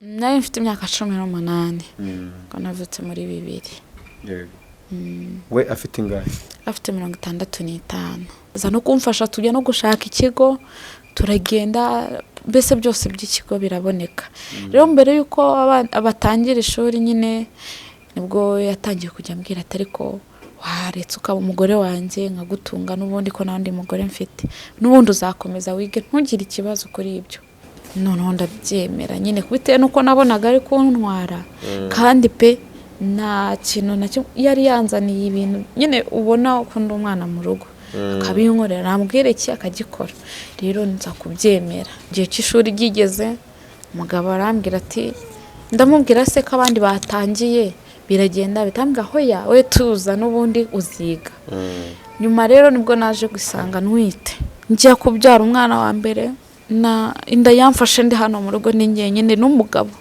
nari mfite imyaka 18 ngo navutse muri 2000. Yego. We afite ingahe? Afite 65. Aza no kumfasha tujya no gushaka ikigo turagenda mbese byose by'ikigo biraboneka. Rero mbere yuko abatangira ishuri nyine nibwo yatangiye kujya ambwira atari ko waretse ukaba umugore wanjye nkagutunga n'ubundi ko nandi mugore mfite n'ubundi uzakomeza wige ntugire ikibazo kuri ibyo. Noneho ndabyemera nyine kubitewe nuko nabonaga ari kuntwara kandi pe nta kintu na cyo yari yanzaniye ibintu nyine ubona ukunda umwana mu rugo akabinkorera namubwire iki akagikora. Rero nza kubyemera. Gihe cy'ishuri gigeze umugabo arambwira ati ndamubwira se ko abandi batangiye biragenda bitambwa hoya we tuza n'ubundi uziga. Nyuma rero nibwo naje gusanga ntwite njya kubyara umwana wa mbere na inda yamfashe ndi hano mu rugo ninjye nyine n'umugabo.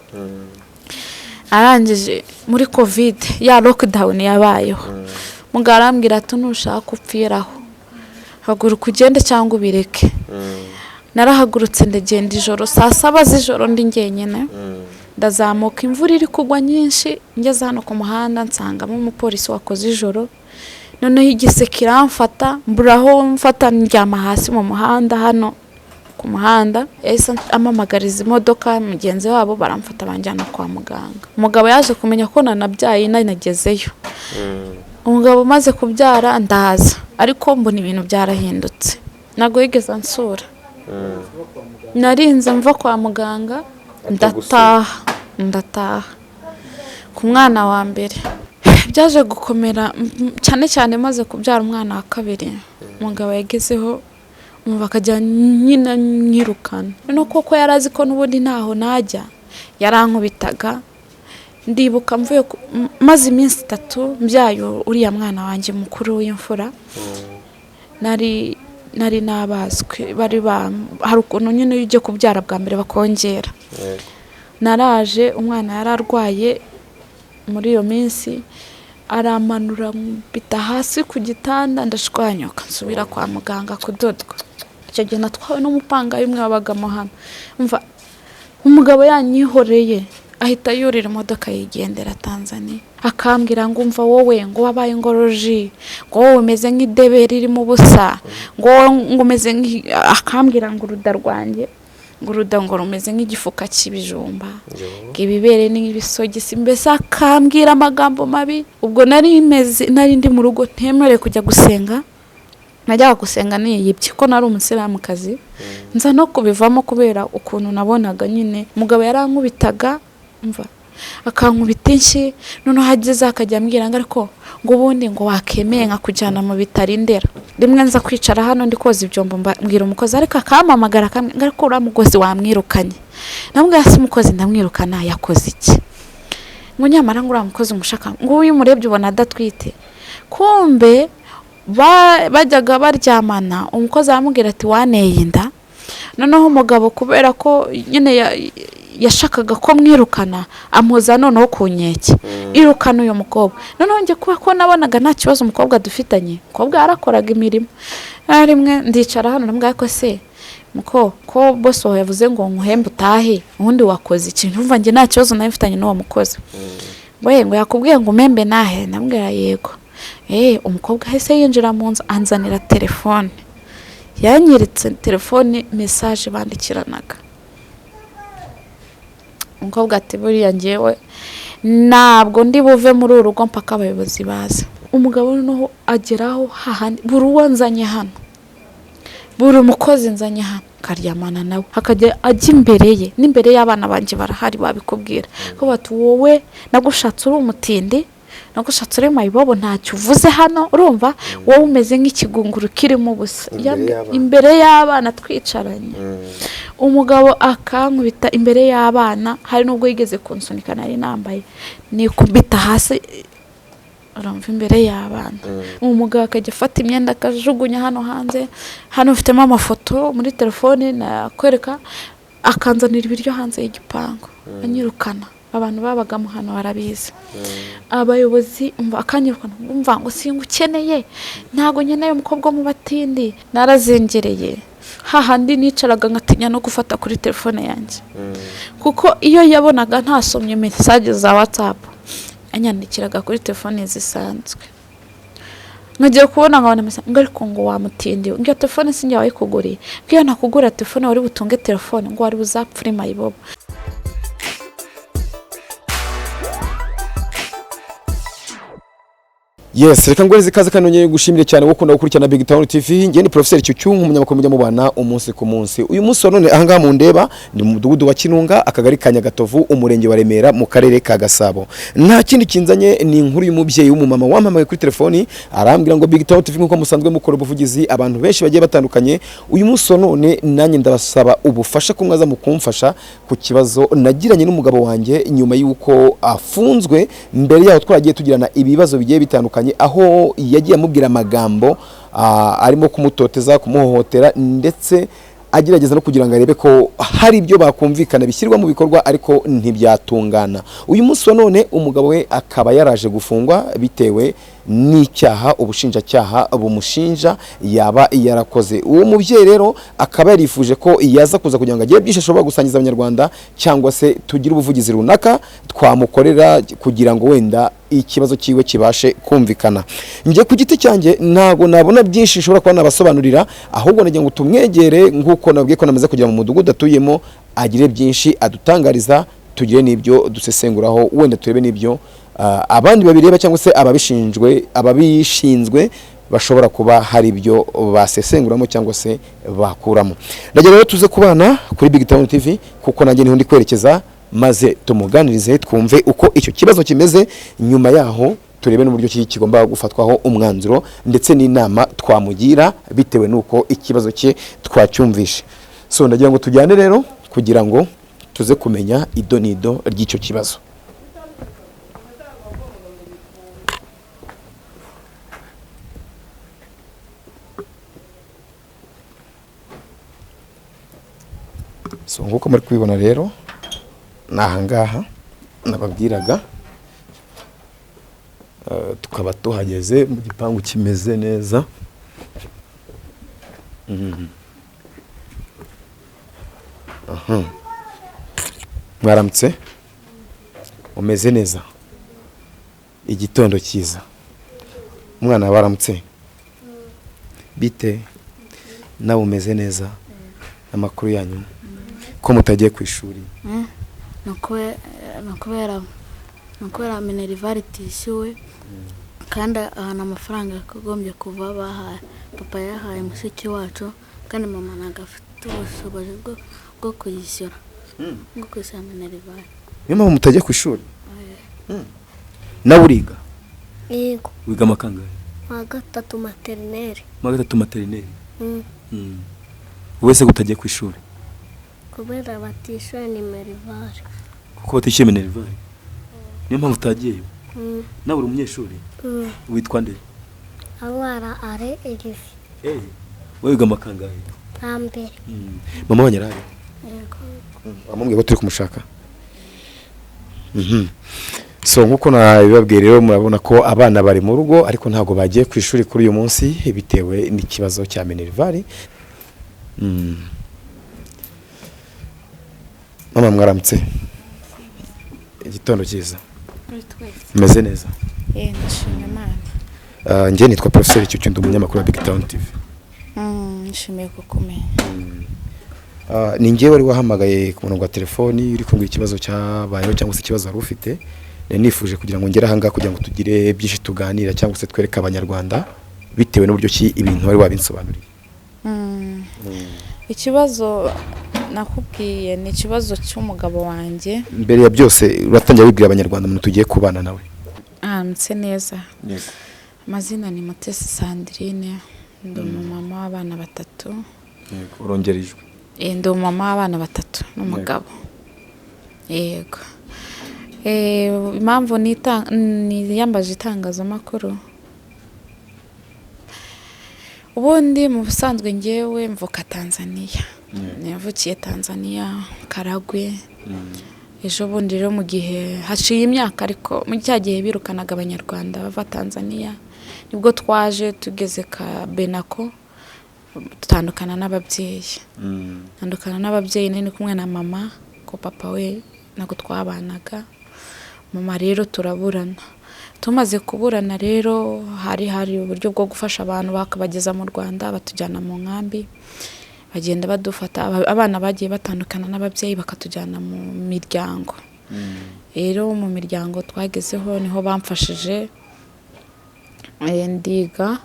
Arangije muri covid ya lockdown yabayeho mugabo arambwira ati nushaka upfiraho haguruka ugende cyangwa ubireke. Narahagurutse ndagenda ijoro saa 7 z'ijoro ndi njyenyene ndazamuka imvura iri kugwa nyinshi ngeze hano ku muhanda nsangamo umupolisi wakoze ijoro. Noneho igise kiramfata mburaho mfata ndyama hasi mu muhanda hano ku muhanda esa amamagariza imodoka mugenzi wabo baramfata banjyana kwa muganga. Umugabo yaje kumenya ko nanabyaye nagezeyo. Umugabo maze kubyara ndaza ariko mbona ibintu byarahindutse nago yigeze ansura. Narinze mva kwa muganga ndataha ku mwana wa mbere byaje gukomera cyane cyane maze kubyara umwana wa kabiri. Umugabo yagezeho umva akajya nyina nyirukana no koko yarazi ko n'ubundi ntaho najya yarankubitaga. Ndibuka mvuye maze iminsi 3 mbyayo uriya mwana wanjye mukuru w'imfura nari nabazwe bari hari ukuntu nyine uje kubyara bwa mbere bakongera. Naraje umwana yararwaye muri iyo minsi aramanura mbita hasi ku gitanda ndashwanyoka nsubira kwa muganga kudodwa. Icyo gihe natwawe n'umupanga y'umwe wabagamo hano umva umugabo yanyihoreye ahita yurira imodoka yigendera Tanzania akambwira ngo umva wowe ngo wabaye ngoroji ngo wowe umeze nk'idebe riri mu busa ngo umeze akambwira ngo uruda rwanjye ngo uruda ngo rumeze nk'igifuka cy'ibijumba ngibibere n'ibisogisi mbese akambwira amagambo mabi. Ubwo nari ndi mu rugo ntemere kujya gusenga. Najyaga gusenga niyibye ko nari umusiramukazi nza no kubivamo kubera ukuntu nabonaga nyine umugabo yarankubitaga umva akankubita inshi noneho hageze akajya ambwira ngo ariko ngo ubundi ngo wakemeye nka kujyana mu bitarindera. Rimwe nza kwicara hano ndi koza ibyombo mbwira umukozi ariko akamamagara akambwira ariko uramugozi wamwirukanye. Nambwira se umukozi ndamwirukana yakoze iki ngo nyamara ngo uramukozi umushaka ngo uyu murebye ubona adatwite. Kumbe bajyaga baryamana umukozi aramubwira ati waneye inda. Noneho umugabo kubera ko nyine yashakaga ko mwirukana amuza noneho kunyeke irukana uyu mukobwa. Noneho nje kuba ko nabonaga nta kibazo umukobwa dufitanye umukobwa yarakoraga imirimo. Rimwe ndicara hano nambwira ko se muko ko boss wawe yavuze ngo nkuhembe utahe ubundi wakoze ikintu umva nge nta kibazo nawe mfitanye n'uwo mukozi ngo yakubwiye ngo membe nahe. Nambwira yego. Umukobwa hese yinjira mu nzu anzanira telefone yanyiritse telefone message bandikiranaga. Umukobwa ati buriya ngewe ntabwo ndi buve muri urugo mpaka abayobozi baza. Umugabo noneho ageraho hahandi buri uwanzanye hano buri umukozi nzanye hano karyamana nawe akajya ajya imbere ye n'imbere y'abana banje barahari babikubwira ko bati wowe nagushatse uri umutindi nagushatse uri mayibobo ntacyo uvuze hano urumva wowe umeze nk'ikigunguru kirimo ubusa imbere y'abana twicaranye. Umugabo akankubita imbere y'abana hari nubwo yigeze kunsunika nari nambaye nikubita hasi urumva imbere y'abana. Umugabo akajya afata imyenda akajugunya hano hanze hano ufitemo amafoto muri telefone nakwereka akanzanira ibiryo hanze y'igipangu anyirukana. Abantu babaga mu hano barabizi. Abayobozi umva akanyirukana umva ngo singukeneye ntago nkeneye umukobwa mu batindi. Narazengereye hahandi nicaraga nkatinya no gufata kuri telefone yanjye kuko iyo yabonaga ntasomye message za WhatsApp anyandikiraga kuri telefone zisanzwe ngiye kubona nkabona message ngo ariko ngo wamutindiwe ngo telefone sinjye wayikuguriye ngiye nakugura telefone wari butunge telefone ngo wari buzapfure mayibobo. Yes, reka ngweze kaza kanonye gushimire cyane gukunda gukurikirana Big Town TV. Nge ni Professor Cyucyu nk'umunyamakuru mujya mubana umunsi ku munsi. Uyu munsi none ahangaha mu ndeba ndi mu mudugudu wa Kinunga, akagari ka Nyagatovu, umurenge wa Remera, mu karere ka Gasabo. Nta kindi kinzanye ni inkuru y'umubyeyi w'umumama wampamaye kuri telefoni arambwira ngo Big Town TV nkuko musanzwe mukora ubuvugizi abantu benshi bagiye batandukanye. Uyu munsi none nanjye ndabasaba ubufasha ko mwaza mukumfasha ku kibazo nagiranye n'umugabo wanjye nyuma y'uko afunzwe. Mbere yaho twagiye tugirana ibibazo bigiye bitandukanye aho yagiye amubwira amagambo arimo kumutoteza, kumuhohotera, ndetse agerageza no kugira ngo arebe ko hari ibyo bakumvikana bishyirwa mu bikorwa ariko ntibyatungana. Uyu munsi wa none umugabo we akaba yaraje gufungwa bitewe n'icyaha ubushinjacyaha bumushinja yaba yarakoze. Uwo mubyeyi rero akaba yarifuje ko yaza kuza kugira ngo agire byinshi ashobora gusangiza abanyarwanda cyangwa se tugire ubuvugizi runaka twamukorera kugira ngo wenda ikibazo kiwe kibashe kumvikana. Nje ku giti cyanjye ntago nabona byinshi nshobora kuba nabasobanurira, ahubwo nagira ngo tumwegere nk'uko nabwiye ko namaze kujya mu mudugudu atuyemo agire byinshi adutangariza, tugire n'ibyo dusesenguraho, wenda turebe n'ibyo abandi babireba cyangwa se ababishinzwe bashobora kuba hari ibyo basesenguramo cyangwa se bakuramo. Ndagira rero tuze kubana kuri Big Town TV kuko nanjye niho ndi kwerekeza, maze tumuganirize twumve uko icyo kibazo kimeze, nyuma yaho turebe n'uburyo kigomba gufatwaho umwanzuro ndetse n'inama twamugira bitewe nuko ikibazo cye twacyumvishe. So ndagira ngo tujyane rero kugira ngo tuze kumenya idonido ry'icyo kibazo. So nkuko muri kubibona rero nahangaha nababwiraga tukaba tuhageze mu gipangu kimeze neza. Mwaramutse, umeze neza, igitondo cyiza. Umwana waramutse bite, nawe umeze neza, amakuru yanyu ko mutagiye ku ishuri? Nakubera minerivare tishyuwe kandi ahantu amafaranga yakagombye kuva bahaye papa yahaye mushiki wacu kandi mama ntabwo afite ubushobozi bwo kuyishyura bwo kwishyura minerivare. Niyo mpamvu mutagiye ku ishuri? Nawe uriga? Yego. Wiga amakangahe? Wa gatatu materineri. Wa gatatu materineri? Wese gutagiye ku ishuri? Kubera batishyuye minerivare. Kuko batishyuye minerivare? Niyo mpamvu utagiyeyo? Nawe uri umunyeshuri? Witwa nde? Awara are Elivi. Wowe wiga amakangahe? Ambere. Mama wanyu arahe? Yego. Amubwiye ko turi kumushaka? So nkuko nabibabwiye rero murabona ko abana bari mu rugo ariko ntago bagiye ku ishuri kuri uyu munsi bitewe n'ikibazo cya minerivare. Mama mwaramutse, igitondo cyiza, meze neza? Ndashimye Imana. Nge nitwa Professor Cyucyu, ndi umunyamakuru wa Big Town TV. Nshimiye kukumenya. Ni ngewe wari wahamagaye ku murongo wa telefoni uri kumbwira ikibazo cyabayeho cyangwa se ikibazo wari ufite. Nifuje kugira ngo ngere ahangaha kugira ngo tugire byinshi tuganira cyangwa se twereke abanyarwanda bitewe n'uburyo ki ibintu wari wabinsobanuriye. Ikibazo nakubwiye ni ikibazo cy'umugabo wanjye. Mbere ya byose uratangira wibwira abanyarwanda umuntu tugiye kubana nawe. Mse neza. Yego. Amazina ni Mutesi Sandrine, ndi umumama w'abana 3. Yego, urongerijwe. Ndi umumama w'abana 3 n'umugabo. Yego. Impamvu niyambaje itangazamakuru, ubundi mu busanzwe ngewe mvuka Tanzania. Navukiye Tanzania, Karagwe. Ejo bundi rero mu gihe haciye imyaka ariko mu cya gihe birukanaga abanyarwanda bava Tanzania nibwo twaje tugeze ka Benako dutandukana n'ababyeyi. Tandukana n'ababyeyi nari kumwe na mama ko papa we ntabwo twabanaga. Mama rero turaburana, tumaze kuburana rero hari uburyo bwo gufasha abantu bakabageza mu Rwanda batujyana mu nkambi, bagenda badufata abana bagiye batandukana n'ababyeyi bakatujyana mu miryango. Rero mu miryango twagezeho niho bamfashije ndiga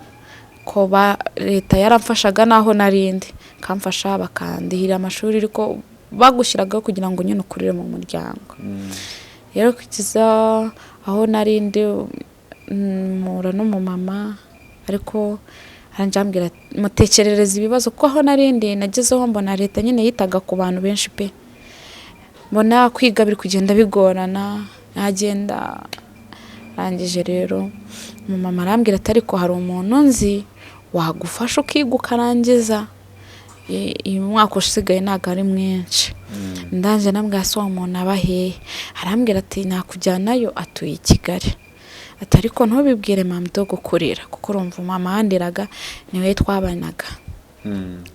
ko leta yaramfashaga naho narindi kamfasha bakandihira amashuri ariko bagushyiragaho kugira ngo nyine ukurire mu muryango. Rero kugeza aho narindi mura n'umumama ariko aranjambira mutekerereza ibibazo ko aho narindi nagezeho mbona leta nyine yitaga ku bantu benshi pe, mbona kwiga biri kugenda bigorana nagenda. Rangije rero umumama arambwira ati ariko hari umuntu nzi wagufasha ukiga ukarangiza, uyu mwaka usigaye ntabwo ari mwinshi. Ndanje nambwira se uwo muntu aba hehe, arambwira ati nakujyanayo, atuye i Kigali. Ati ariko ntubibwire mama do gukurira kuko urumva mama handiraga niwe twabanaga.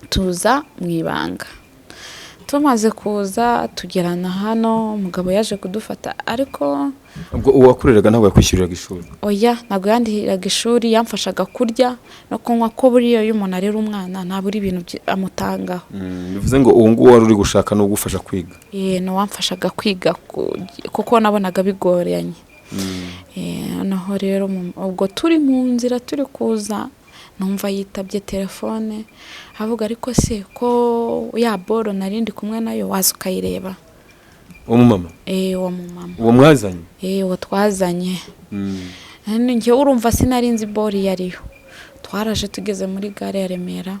Tuza mu ibanga, tumaze kuza tugerana hano umugabo yaje kudufata ariko ubwo uwakuriraga ntabwo yakwishyuriraga ishuri. Oya, ntabwo yandihiraga ishuri, yamfashaga kurya no kunywa ko buriya iyo umuntu arera umwana nta buri ibintu amutangaho. Bivuze ngo uwo nguwo wari uri gushaka no gufasha kwiga. No wamfashaga kwiga kuko nabonaga bigoranye. Naho rero ubwo turi mu nzira turi kuza numva yitabye telefone avuga ariko se ko ya boro narindi kumwe nayo waza ukayireba. Uwo mumama? Uwo mumama. Uwo mwazanye? Uwo twazanye. Njye urumva sinarinzi bori yariyo. Twaraje tugeze muri gare ya Remera,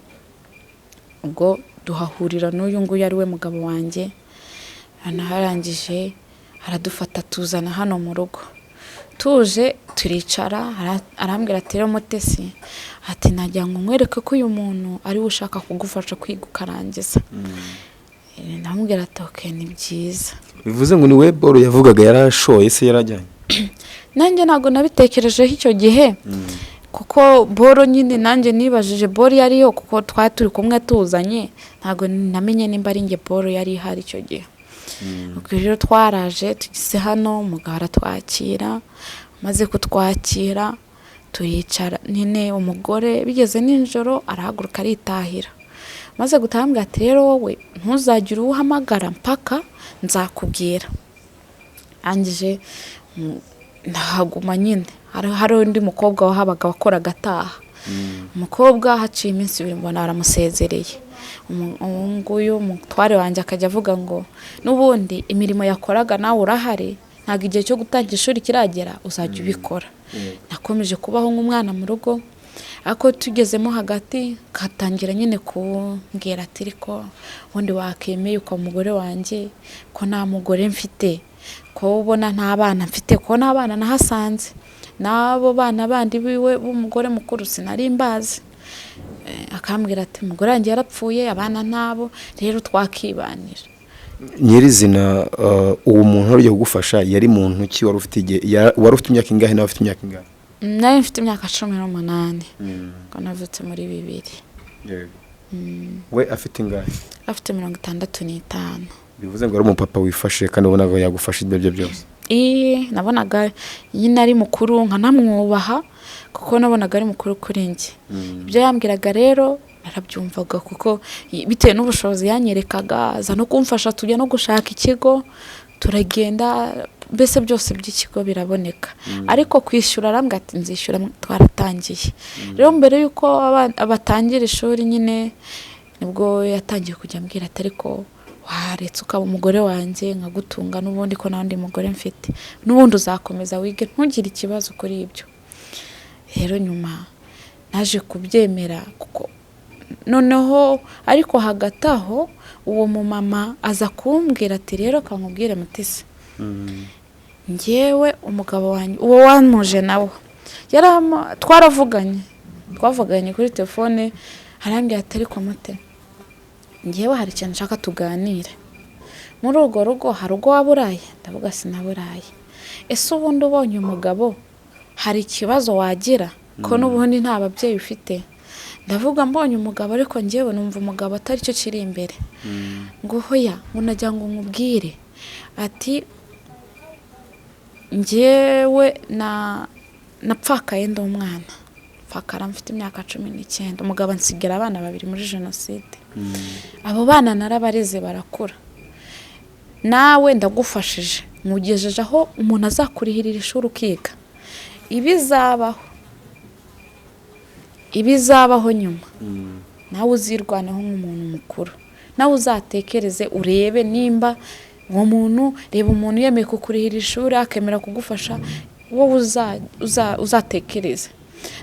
ubwo duhahurira n'uyu nguyu ari we mugabo wanjye. Anaharangije aradufata tuzana hano mu rugo. Tuje turicara arambwira ati rero Mutesi ati najya ngo nkwereke ko uyu muntu ari we ushaka kugufasha kwiga ukarangiza. Ndamubwira ati okay ni byiza. Bivuze ngo ni we boro yavugaga yarashoye se yarajyanye? Nanjye ntabwo nabitekerejeho icyo gihe kuko boro nyine nanjye nibajije boro yariyo kuko turi kumwe tuzanye, ntabwo namenye nimba ari nge boro yari ihari icyo gihe. Ubwo rero twaraje tugise hano umugabo aratwakira, maze kutwakira turicara nyine umugore bigeze nijoro arahaguruka aritahira. Maze gutambwa ati rero wowe ntuzagire uhamagara mpaka nzakubwira. Angije ndahaguma nyine hari undi mukobwa wahabaga wakoraga ataha. Umukobwa haciye iminsi 2 mbona aramusezereye. Nguyu umutware wanjye akajya avuga ngo n'ubundi imirimo yakoraga nawe urahari, ntabwo igihe cyo gutangira ishuri kiragera uzajya ubikora. Nakomeje kubaho nk'umwana mu rugo, ako tugezemo hagati katangira nyine kumbwira ati ariko ubundi wakemeye uko umugore wanjye ko nta mugore mfite, ko ubona nta bana mfite, ko nta bana nahasanze, nabo bana bandi biwe b'umugore mukuru sinari mbazi. Akambwira ati umugore wanjye yarapfuye abana ntabo rero twakibanira. Nyirizina uwo muntu wari kugufasha yari muntu ki wari ufite wari ufite imyaka ingahe nawe ufite imyaka ingahe? Nari mfite imyaka 18 ko navutse muri 2000. We afite ingahe? Afite 65. Bivuze ngo ari umupapa wifashe kandi ubona ko yagufasha ibyo byose. Nabonaga nyine ari mukuru nkanamwubaha kuko nabonaga ari mukuru kuri njye. Ibyo yambwiraga rero narabyumvaga kuko bitewe n'ubushobozi yanyerekaga aza no kumfasha tujya no gushaka ikigo turagenda, mbese byose by'ikigo biraboneka. Ariko kwishyura arambwira ati nzishyura twaratangiye. Rero mbere yuko abatangira ishuri nyine nibwo yatangiye kujya ambwira ati ariko waretse ukaba umugore wanjye nkagutunga n'ubundi ko nandi mugore mfite, n'ubundi uzakomeza wige ntugire ikibazo kuri ibyo. Rero nyuma naje kubyemera kuko noneho ariko hagati aho uwo mumama aza kumbwira ati rero kankubwire Mutesi, njyewe umugabo wanjye uwo wamuje nawe twavuganye kuri telefone, arambwira ati ariko Mute njyewe hari ikintu nshaka tuganire, muri urwo rugo hari ubwo waburaye? Ndavuga sinaburaye. Ese ubundi ubonye umugabo hari ikibazo wagira ko n'ubundi nta babyeyi ufite? ndavuga mbonye umugabo ariko njyewe numva umugabo atari cyo kiri imbere ngo hoya unajya ngo nkubwire ati njyewe napfakaye ndi umwana pfakara mfite imyaka 19 umugabo ansigira abana 2 muri jenoside abo bana narabareze barakura nawe ndagufashije mugejeje aho umuntu azakurihirira ishuri ukiga ibizabaho nyuma nawe uzirwaneho nk'umuntu mukuru nawe uzatekereze urebe nimba uwo muntu reba umuntu yemeye kukurihira ishuri akemera kugufasha wowe uzatekereze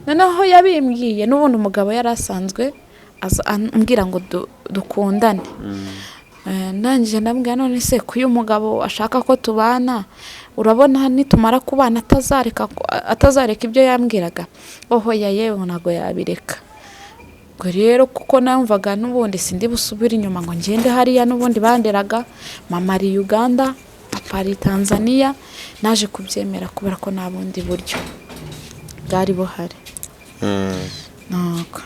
noneho yabimbwiye n'ubundi umugabo yari asanzwe ambwira ngo dukundane ndangije ndambwira none se kuyu mugabo ashaka ko tubana urabona nitumara kubana atazareka ibyo yambwiraga oho yewe ntago yabireka ngo rero kuko namvaga n'ubundi sindi busubira inyuma ngo ngende hariya n'ubundi banderaga mama ari Uganda papa ari Tanzania naje kubyemera kubera ko nta bundi buryo bwari buhari nuko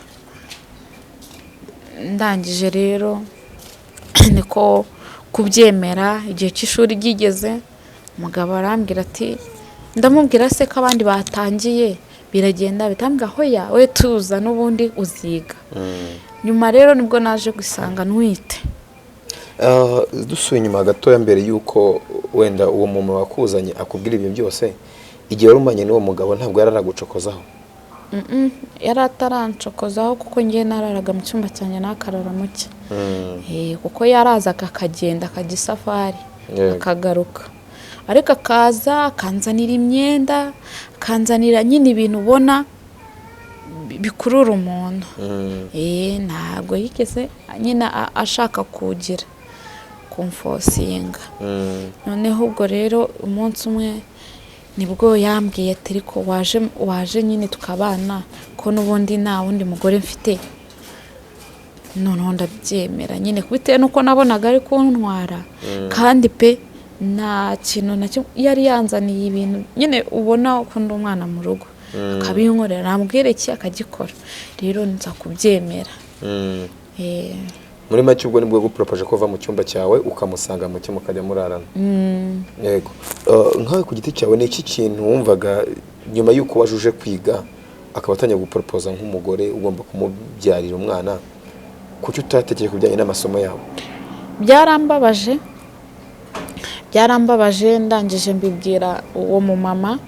ndangije rero niko kubyemera igihe cy'ishuri gigeze umugabo arambwira ati ndamubwira se ko abandi batangiye biragenda bitambwa hoya we tuza n'ubundi uziga nyuma rero nibwo naje gusanga ntwite dusuye inyuma gatoya mbere yuko wenda uwo muntu wakuzanye akubwira ibyo byose igihe warumanye n'uwo mugabo ntabwo yararagucokozaho yari atarancokozaho kuko ngiye nararaga mu cyumba cyanjye nakarara muke kuko yarazaga akagenda akajya isafari akagaruka ariko akaza akanzanira imyenda akanzanira nyine ibintu ubona bikurura umuntu ntabwo yigeze nyine ashaka kugira kumfosinga noneho ubwo rero umunsi umwe nibwo yambwiye ati ariko waje nyine tukabana ko n'ubundi nta wundi mugore mfite noneho ndabyemera nyine kubitewe nuko nabonaga ari kuntwara kandi pe nta kintu na kimwe yari yanzaniye ibintu nyine ubona ukunda umwana mu rugo akabinkorera namubwireki akagikora rero nza kubyemera muri make ubwo nibwo guporopoje ko va mu cyumba cyawe ukamusanga mu cyumba ukajya murarana yego nkawe ku giti cyawe ni iki kintu wumvaga nyuma y'uko wajuje kwiga akaba atangiye guporopoza nk'umugore ugomba kumubyarira umwana kuki utatekereje ku bijyanye n'amasomo yawe byarambabaje ndangije mbibwira uwo mu mama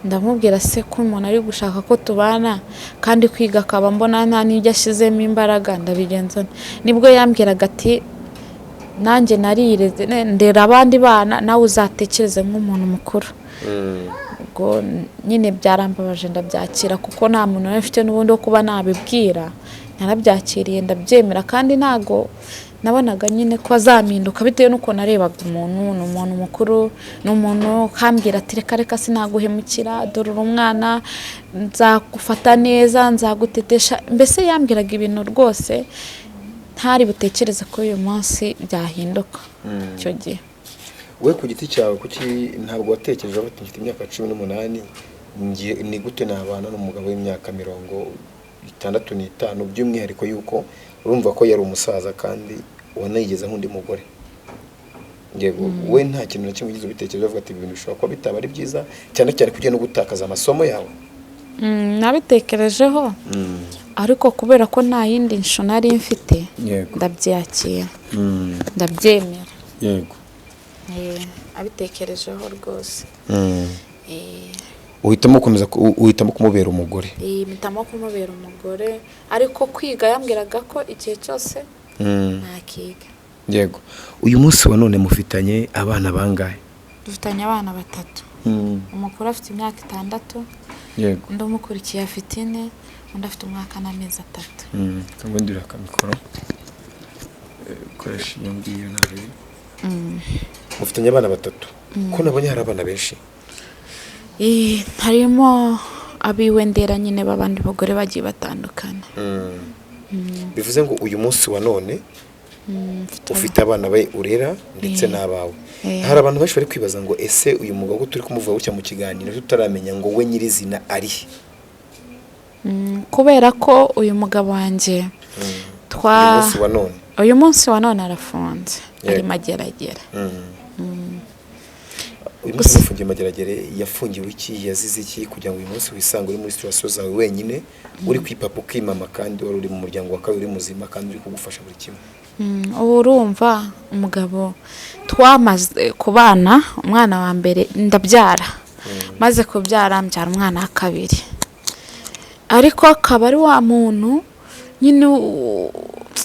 ndamubwira se ko umuntu ari gushaka ko tubana kandi kwiga akaba mbona nta n'ibyo ashyizemo imbaraga ndabigenza nibwo yambwiraga ati nanjye narireze ndera abandi bana nawe uzatekereze nk'umuntu mukuru ubwo nyine byarambabaje ndabyakira kuko nta muntu afite n'ubundi wo kuba nabibwira narabyakiriye ndabyemera kandi ntago nabonaga nyine ko azaminduka bitewe nuko narebaga umuntu n'umuntu mukuru n'umuntu kambwira ati reka sinaguhemukira dore umwana nzagufata neza nzagutetesha mbese yambwiraga ibintu rwose ntari butekereze ko uyu munsi byahinduka icyo gihe we ku giti cyawe kuki ntabwo watekereje ko mfite imyaka 18 ni gute nabana n'umugabo w'imyaka 65 by'umwihariko yuko urumva ko yari umusaza kandi wanayigeze nk'undi mugore ngego we nta kintu na kimwe ugize ubitekerezo avuga ati ibintu bishobora kuba bitaba ari byiza cyane cyane kujya no gutakaza amasomo yawe nabitekerejeho ariko kubera ko nta yindi nsho nari mfite ndabyakira ndabyemera yego abitekerejeho rwose uhitamo kumubera umugore mpitamo kumubera umugore ariko kwiga yambwiraga ko igihe cyose ntakiga yego uyu munsi wa none mufitanye abana bangahe dufitanye abana 3 umukuru afite imyaka 6 yego undi umukurikiye afite 4 undi afite umwaka n'amezi 3 ubundi urakamikoro koresha iyo ngiyo nawe mufitanye abana 3 ko nabonye hari abana benshi harimo abiwendera nyine babandi bagore bagiye batandukana bivuze ngo uyu munsi wa none ufite abana be urera ndetse n'abawe hari abantu benshi bari kwibaza ngo ese uyu mugabo turi kumuvuga gutya mu kiganiro tutaramenya ngo we nyirizina ari kubera ko uyu mugabo wanjye uyu munsi wa none arafunze ari mageragere. uyu munsi yafungiye mageragere, yafungiwe iki, yazize iki kugira ngo uyu munsi wisange uri muri situation zawe wenyine, uri kwipapa ukimama kandi wari uri mu muryango wa kabiri muzima kandi uri kugufasha buri kimwe? Ubu urumva umugabo twamaze kubana, umwana wa mbere ndabyara, maze kubyara mbyara umwana wa kabiri, ariko akaba ari wa muntu nyine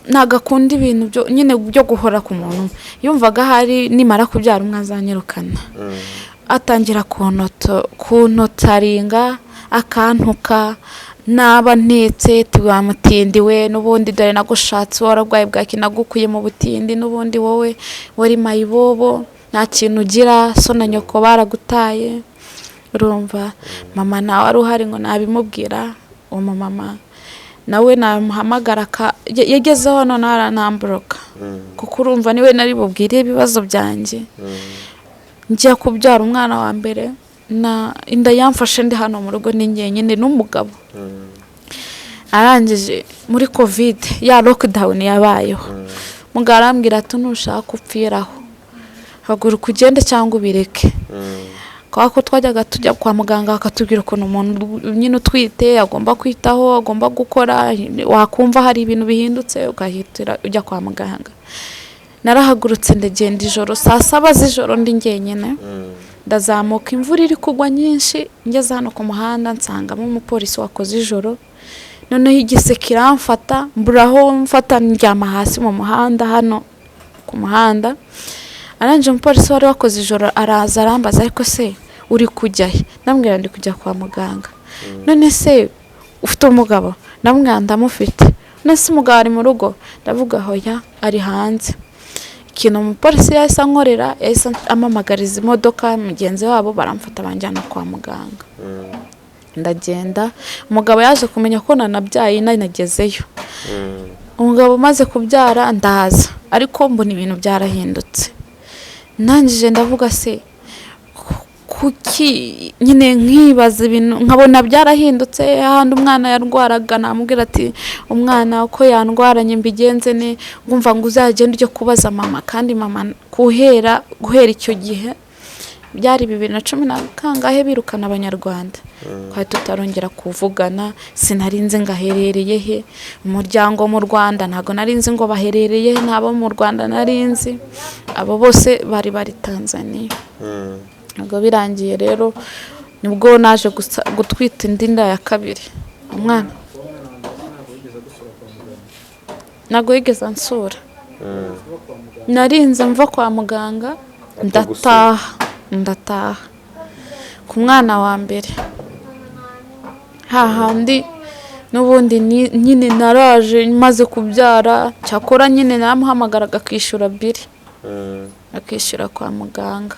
nagakunda ibintu byo nyine byo guhora ku muntu. Yumvaga hari nimara kubyara umwe azanyirukana, atangira kuntotaringa akantuka, naba ntetse tubamutindiwe, n'ubundi dore nagushatse wararwaye bwaki nagukuye mu butindi, n'ubundi wowe wari mayibobo nta kintu ugira, so na nyoko baragutaye. Urumva mama nawe ari uhari ngo nabimubwira, uwo mama nawe namuhamagara yagezeho none aranambroka, kuko urumva niwe nari bubwire ibibazo byanjye. Njya kubyara umwana wa mbere na inda yamfashe ndi hano mu rugo ni njyenyine n'umugabo. Arangije muri covid ya lockdown yabayeho, mugabo arambwira ati nushaka upfiraho haguruka ugende cyangwa ubireke. Kwa ko twajyaga tujya kwa muganga akatubwira ukuntu umuntu nyine utwite agomba kwitaho, agomba gukora, wakumva hari ibintu bihindutse ugahitira ujya kwa muganga. Narahagurutse ndagenda ijoro saa 7 z'ijoro ndi njyenyine, ndazamuka imvura iri kugwa nyinshi, ngeze hano ku muhanda nsangamo umupolisi wakoze ijoro. Noneho igise kiramfata mburaho mfata ndyama hasi mu muhanda hano ku muhanda. Aranje umupolisi wari wakoze ijoro araza arambaza, ariko se uri kujya he? Ndambwira ndi kujya kwa muganga. None se ufite umugabo? Ndambwira ndamufite. None se umugabo ari mu rugo? Ndavuga hoya ari hanze. Ikintu umupolisi yahise ankorera, yahise amamagariza imodoka, mugenzi wabo baramfata banjyana kwa muganga. Ndagenda, umugabo yaje kumenya ko nanabyaye nagezeyo. Umugabo maze kubyara ndaza, ariko mbona ibintu byarahindutse. Nangije ndavuga se kuki nyine nkibaza ibintu nkabona byarahindutse. Ahandi umwana yarwaraga namubwira ati umwana uko yandwaranye mbigenze ne, ngumva ngo uzagenda ujye kubaza mama, kandi mama guhera icyo gihe byari 2010 kangahe birukana abanyarwanda, kwa tutarongera kuvugana. Sinarinze ngaherereye he umuryango mu Rwanda, ntago narinze ngo baherereye he, ntabo mu Rwanda narinzi, abo bose bari Tanzania. Ubwo birangiye rero nibwo naje gutwita indinda ya kabiri. Umwana nago yigeze ansura, narinze mva kwa muganga ndataha ku mwana wa mbere. Hahandi n'ubundi nyine naraje maze kubyara, cyakora nyine namuhamagaraga akishyura biri, akishyura kwa muganga.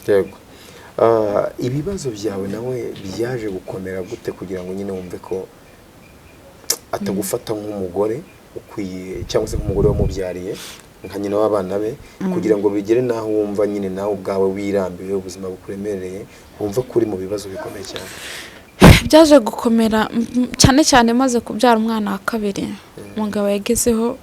Yego. Ibibazo byawe nawe byaje gukomera gute kugira ngo nyine wumve ko atagufata nk'umugore ukwiye cyangwa se nk'umugore wamubyariye nka nyina w'abana be, kugira ngo bigere naho wumva nyine nawe ubwawe wirambiwe, ubuzima bukuremereye, wumva kuri mu bibazo bikomeye cyane? Byaje gukomera cyane cyane maze kubyara umwana wa kabiri. Umugabo yagezeho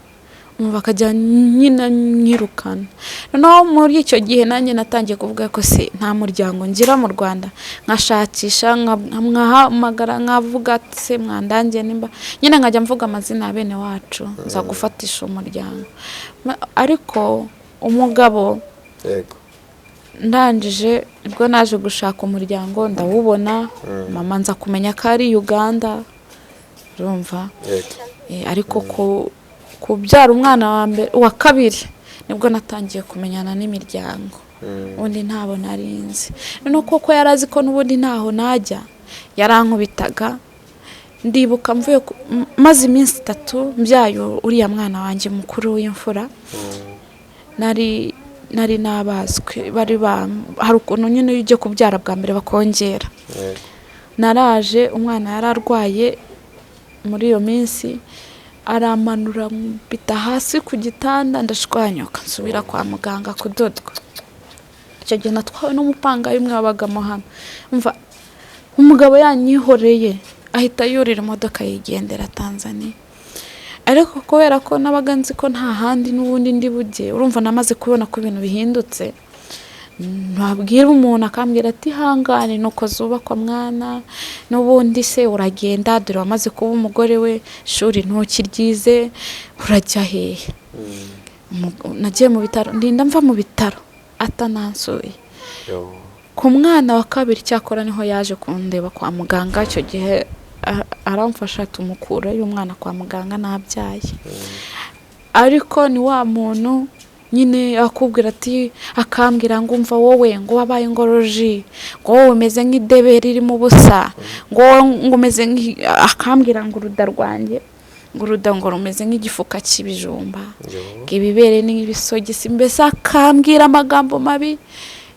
bakajya nyina nyirukana. Noneho muri icyo gihe nanjye natangiye kuvuga ko se nta muryango ngira mu Rwanda, nkashakisha nkahamagara nkavuga se mwandangiye nimba nyine nkajya mvuga amazina ya bene wacu nza gufatisha umuryango. Ariko umugabo ndangije ubwo naje gushaka umuryango ndawubona, mama nza kumenya ko ari Uganda. Urumva ariko kubyara umwana wa mbere wa kabiri nibwo natangiye kumenyana n'imiryango, ubundi ntabo narinzi. Noneho koko yarazi ko n'ubundi ntaho najya, yarankubitaga. Ndibuka mvuye maze iminsi 3 mbyayo uriya mwana wanjye mukuru w'imfura, nari nabazwe, bari hari ukuntu nyine ujye kubyara bwa mbere bakongera. Naraje umwana yararwaye muri iyo minsi, aramanura mbita hasi ku gitanda ndashwanyoka nsubira kwa muganga kudodwa. Icyo gihe natwawe n'umupanga umwe wabaga mo hano. umugabo yanyihoreye ahita yurira imodoka yigendera Tanzania. Ariko kubera ko nabaga nzi ko nta handi n'ubundi ndi bujye, urumva namaze kubona ko ibintu bihindutse, nabwira umuntu akambwira ati hangane nuko zubakwa mwana, n'ubundi se uragenda dore wamaze kuba umugore we, shuri ntukiryize, urajya hehe? Nagiye mu bitaro, ndinda mva mu bitaro atanansuye. Ku mwana wa kabiri cyakora niho yaje kundeba kwa muganga, icyo gihe aramfasha tumukura y'umwana kwa muganga nabyaye. Ariko ni wa muntu nyine akubwira ati, akambwira ngo umva wowe ngo wabaye ingoroji, ngo wowe umeze nk'idebe riri mu busa, ngo umeze akambwira ngo uruda rwanjye ngo uruda ngo rumeze nk'igifuka cy'ibijumba, ibibere n'ibisogisi, mbese akambwira amagambo mabi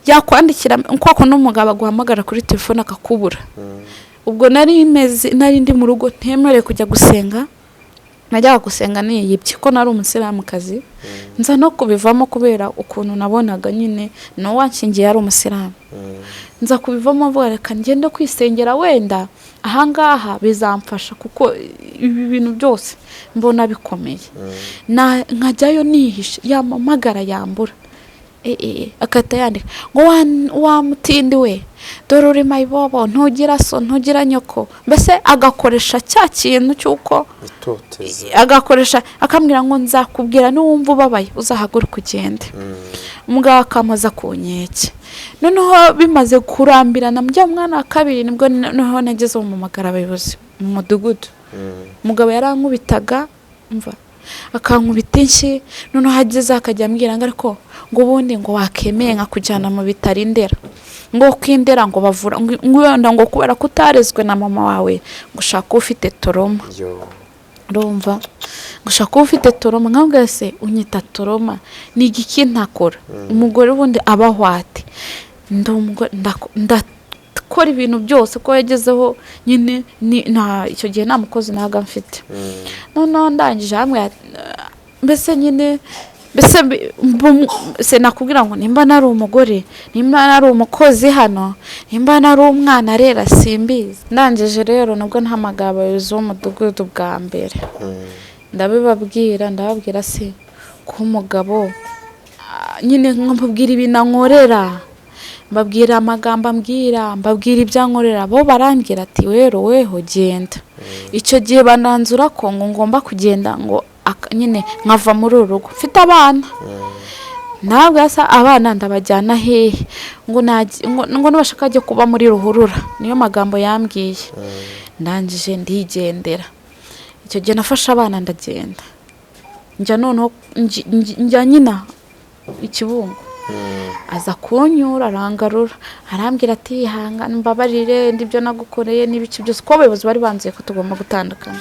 yakwandikira kwako n'umugabo aguhamagara kuri telefone akakubura. Ubwo nari ndi mu rugo ntemerewe kujya gusenga, najyaga gusenga niyibye ko nari umusilamukazi, nza no kubivamo kubera ukuntu nabonaga nyine no wanshingiye ari umusilamu. Nza kubivamo mvuga reka ngende kwisengera wenda ahangaha bizamfasha, kuko ibi bintu byose mbona bikomeye. Nkajyayo nihishe, yamamagara yambura, akata yandika ngo wa mutindi we, dore uri mayibobo, ntugira so ntugira nyoko, mbese agakoresha cya kintu cyuko agakoresha, akambwira ngo nzakubwira n'uwumva ubabaye uzahaguruka ugende. Umugabo akamaza ku nkeke. Noneho bimaze kurambirana mujya mwana wa kabiri, nibwo noneho nageze mu magara abayobozi mu mudugudu. Umugabo yarankubitaga, umva akankubita inshyi, noneho hageze akajya ambwira ngo ariko ngo ubundi ngo wakemeye nka kujyana mu bitaro Indera, ngo kwindera ngo bavura ngo ngo kubera ko utarezwe na mama wawe ngo ushaka ufite toroma. Urumva ngo ushaka ufite toroma, nkabwa se unyita toroma ni igiki ntakora? Umugore ubundi abahwate ndakora ibintu byose ko yagezeho nyine, nta icyo gihe nta mukozi naga mfite. Noneho ndangije hamwe mbese nyine mbese nakubwira ngo nimba nari umugore, nimba nari umukozi hano, nimba nari umwana rero simbizi. Ndangije rero nubwo ntamagara abayobozi b'umudugudu bwa mbere, ndababwira se ko umugabo nyine nkababwira ibintu ankorera, mbabwira amagambo mbabwira ibyo ankorera, bo barambwira ati weho genda. Icyo gihe bananzura ko ngo ngomba kugenda, ngo nyine nkava muri uru rugo mfite abana. Ntabwo yasa abana ndabajyana hehe ngo nibashaka ajye kuba muri ruhurura, niyo magambo yambwiye. Ndangije ndigendera. Icyo gihe nafashe abana ndagenda, njya noneho njya nyina Ikibungo. Aza kunyura arangarura, arambwira ati hangana mbabarire ndibyo nagukoreye n'ibiki byose, ko abayobozi bari banzuye ko tugomba gutandukana.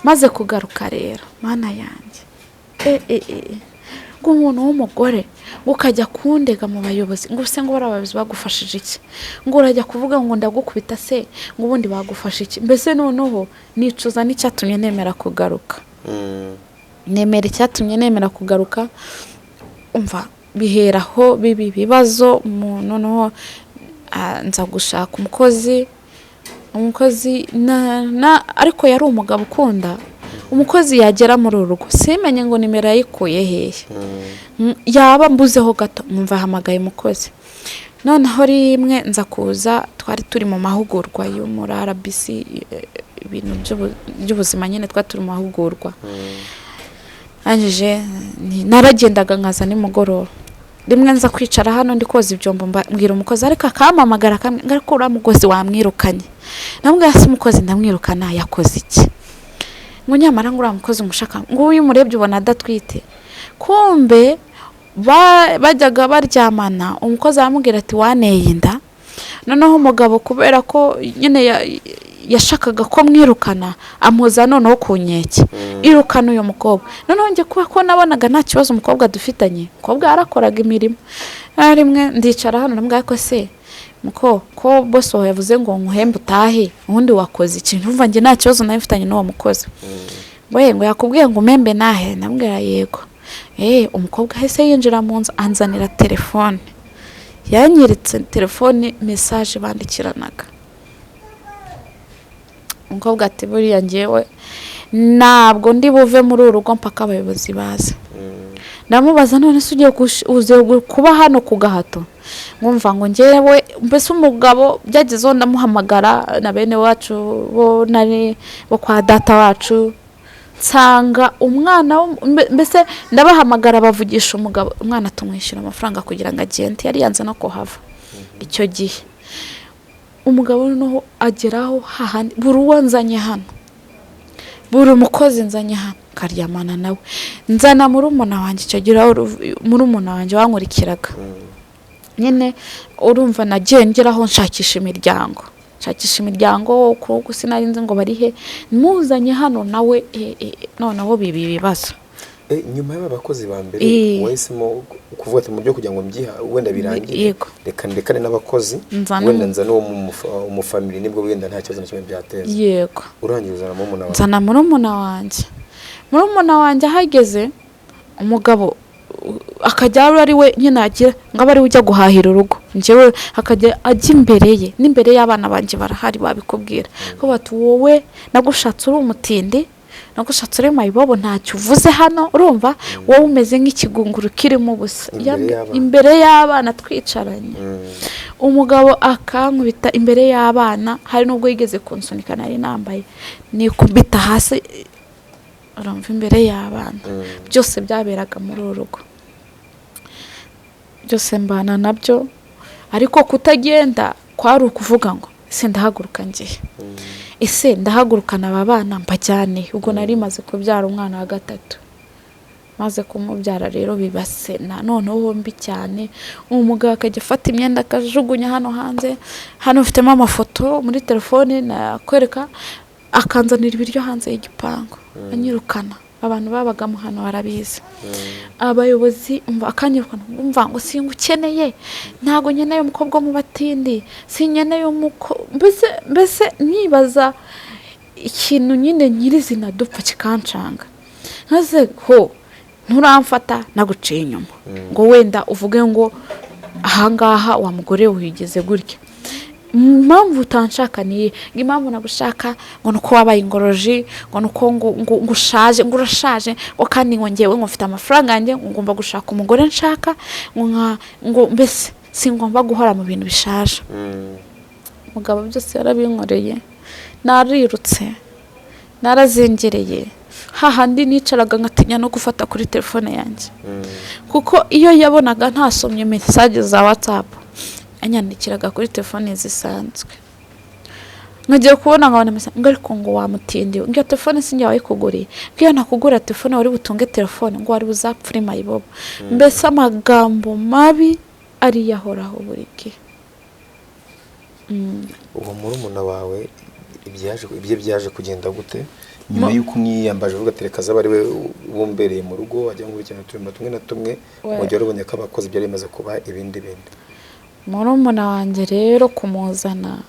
Maze kugaruka rero mana yanjye, ngo umuntu w'umugore ukajya kundega mu bayobozi, ngo se ngo bari abayobozi bagufashije iki? Ngo urajya kuvuga ngo ndagukubita se, ngo ubundi bagufashe iki? Mbese noneho nicuza n'icyatumye nemera kugaruka. Nemera icyatumye nemera kugaruka. Umva biheraho bibi bibazo, umuntu noneho nza gushaka umukozi ariko yari umugabo ukunda umukozi yagera muri urugo, simenye ngo nimero yayikuye hehe, yaba mbuzeho gato mwumva hamagaye umukozi. Noneho rimwe nza kuza, twari turi mu mahugurwa yo muri RBC, ibintu by'ubuzima nyine, twari turi mu mahugurwa. Anjije naragendaga nkaza nimugoroba, rimwe nza kwicara hano ndi koza ibyombo, mbwira umukozi ariko akamamagara akambwira ko uriya mukozi wamwirukanye. Nambwira se umukozi ndamwirukana yakoze iki? Ngo nyamara ngo uriya mukozi umushaka, ngo uyu murebye ubona adatwite. Kumbe bajyaga baryamana, umukozi aramubwira ati waneye inda. Noneho umugabo kubera ko nyine yashakaga ko mwirukana, amuza noneho ku nkeke, irukana uyu mukobwa. Noneho njye kuba ko nabonaga nta kibazo umukobwa dufitanye, umukobwa yarakoraga imirimo. Rimwe ndicara hano nambwira ko se ko boss wawe yavuze ngo nkuhembe utahe, ubundi wakoze ikintu, umva njye nta kibazo nawe mfitanye n'uwo mukozi. Ngo yakubwiye ngo umembe nahe? Nambwira yego. Umukobwa hese yinjira mu nzu anzanira telefone, yanyiritse telefone message bandikiranaga. umukobwa ati buriya ngewe ntabwo ndi buve muri uru rugo mpaka abayobozi baza. Ndamubaza none se ugiye kuba hano ku gahato? Ngumva ngo ngewe mbese umugabo byagezeho ndamuhamagara na bene wacu bo kwa data wacu, nsanga umwana mbese ndabahamagara bavugisha umugabo, umwana tumwishyura amafaranga kugira ngo agende, yari yanze no kuhava icyo gihe. Umugabo noneho ageraho hahandi buri uwo nzanye hano, buri umukozi nzanye hano karyamana nawe, nzana murumuna wanjye icyo gihe murumuna wanjye wankurikiraga nyine, urumva nagiye ngeraho nshakisha imiryango kuko sinari nzi ngo bari he, muzanye hano nawe noneho bibi bibazo. Nyuma y'abakozi ba mbere wahisemo kuvuga ati mu byo kugira ngo mbyiha wenda birangire reka ndekane n'abakozi wenda nza no mu family nibwo wenda nta kibazo kimwe byateza. Yego, urangiye uzana murumuna wanjye. Nzana murumuna wanjye ahageze, umugabo akajya ari we nyine agira ngo ari ujya guhahira urugo, njyewe akajya ajya imbere ye n'imbere y'abana banjye barahari babikubwira ko bati wowe nagushatse uri umutindi, nagushatse uri mayibobo, ntacyo uvuze hano, urumva wowe umeze nk'ikigunguru kirimo ubusa imbere y'abana twicaranye. Umugabo akankubita imbere y'abana, hari nubwo yigeze kunsunika nari nambaye nikubita hasi, urumva imbere y'abana. Byose byaberaga muri uru rugo, byose mbana nabyo, ariko kutagenda kwari ukuvuga ngo ese ndahaguruka ngiye, ese ndahagurukana aba bana mbajyane. Ubwo nari maze kubyara umwana wa gatatu, maze kumubyara rero bibasena noneho mbi cyane. Umugabo akajya afata imyenda akajugunya hano hanze, hano ufitemo amafoto muri telefone nakwereka, akanzanira ibiryo hanze y'igipangu anyirukana. Abantu babagamo hano barabizi, abayobozi akanyirukana, umva ngo singukeneye, ntago nkeneye umukobwa mu batindi, sinkeneye mbese nibaza ikintu nyine nyirizina dupfa kikancanga. Nkaze ho nturamfata naguciye inyuma ngo wenda uvuge ngo ahangaha wa mugore uhigeze gutya. Impamvu utanshakaniye, impamvu nagushaka ngo nuko wabaye ingoroji, ngo nuko ngo ushaje, ngo urashaje, ngo kandi ngo ngewe ngo mfite amafaranga yanjye, ngo ngomba gushaka umugore nshaka, ngo mbese singomba guhora mu bintu bishaje. Umugabo byose yarabinkoreye, narirutse, narazengereye, hahandi nicaraga ngatinya no gufata kuri telefone yanjye, kuko iyo yabonaga ntasomye message za WhatsApp anyandikiraga kuri telefone zisanzwe. Nkagiye kubona nkabona message ngo ariko ngo wamutindiwe, ngo telefone sinjye wayikuguriye, ngo nakugura telefone wari butunge telefone, ngo wari buzapfure mayibobo. Mbese amagambo mabi ari yahoraho buri gihe. Uwo murumuna wawe ibyo byaje kugenda gute nyuma y'uko mwiyambaje uvuga ati reka zaba ari we wumbereye mu rugo wajya ngo cyane tumwe na tumwe mu gihe uruboneka abakozi byari bimaze kuba ibindi. Murumuna wanjye rero kumuzana